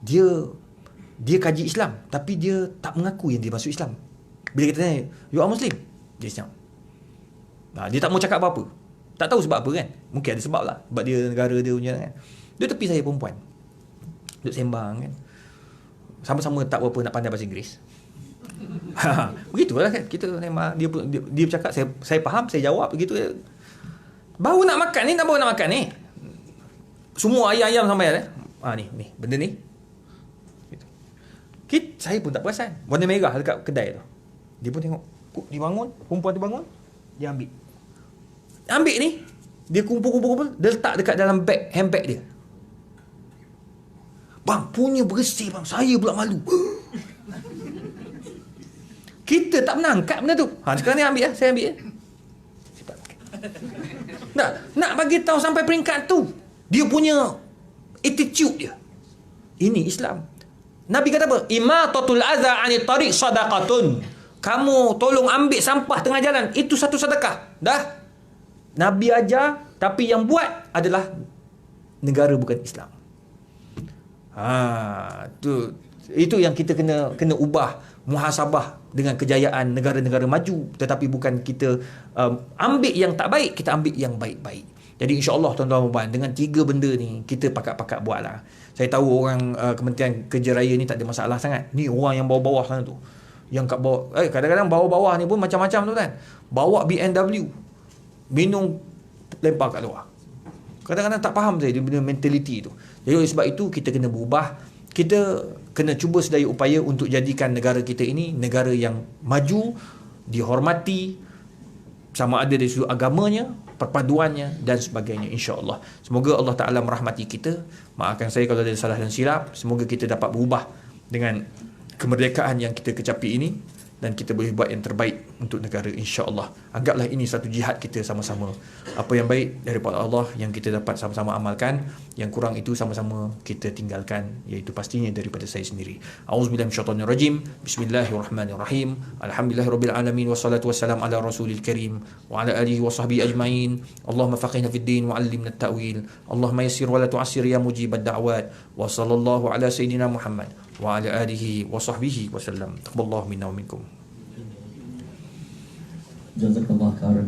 dia kaji Islam tapi dia tak mengaku yang dia masuk Islam. Bila kita tanya, you are Muslim? Dia senyap. Dia tak mau cakap apa-apa. Tak tahu sebab apa kan. Mungkin ada sebab lah. Sebab dia negara dia punya kan. Dia tepi saya perempuan. Duduk sembang kan. Sama-sama tak berapa nak pandai bahasa Inggeris. Begitulah kan. Kita memang dia bercakap, saya faham, saya jawab begitu. Baru nak makan ni. Semua ayam-ayam sampai ni benda ni. Saya pun tak perasan. Warna merah dekat kedai tu. Dia pun tengok. Dia bangun. Perempuan tu bangun. Dia ambil ni. Dia kumpul. Dia letak dekat dalam bag, handbag dia. Bang, punya bersih bang. Saya pula malu. Kita tak menangkap benda tu. Sekarang ni ambil lah. Saya ambil. Nak bagi tahu sampai peringkat tu. Dia punya attitude dia. Ini Islam. Nabi kata apa? Imatatul adza 'anil tariq sadaqatun. Kamu tolong ambil sampah tengah jalan, itu satu sedekah. Dah. Nabi ajar, tapi yang buat adalah negara bukan Islam. Itu yang kita kena ubah, muhasabah dengan kejayaan negara-negara maju, tetapi bukan kita ambil yang tak baik, kita ambil yang baik-baik. Jadi insya-Allah tuan-tuan dan puan, dengan tiga benda ni kita pakat-pakat buatlah. Saya tahu orang Kementerian Kerja Raya ni tak ada masalah sangat. Ni orang yang bawah-bawah sana tu. Yang kat bawah, kadang-kadang bawah-bawah ni pun macam-macam tu kan. Bawa BMW, minum, lempar kat luar. Kadang-kadang tak faham saya dia punya mentality tu. Jadi oleh sebab itu kita kena berubah. Kita kena cuba sedaya upaya untuk jadikan negara kita ini negara yang maju, dihormati, sama ada dari sudut agamanya, perpaduannya dan sebagainya, insya-Allah. Semoga Allah Taala merahmati kita. Maafkan saya kalau ada salah dan silap. Semoga kita dapat berubah dengan kemerdekaan yang kita kecapi ini dan kita boleh buat yang terbaik untuk negara, insya-Allah. Anggaplah ini satu jihad kita sama-sama. Apa yang baik daripada Allah yang kita dapat sama-sama amalkan, yang kurang itu sama-sama kita tinggalkan, iaitu pastinya daripada saya sendiri. Auzubillahi minasyaitonirrajim. Bismillahirrahmanirrahim. Alhamdulillahirabbil alamin wassalatu wassalamu ala rasulil karim wa ala alihi wa sahbihi ajmain. Allahumma faqihna fid din wa 'allimna at-ta'wil. Allahumma yassir wa la tu'assir ya mujibad da'wat. Wa sallallahu ala sayidina Muhammad wa ala alihi wa sahbihi wasallam. Taqabbalallahu minna wa minkum. Jazakallah khairan.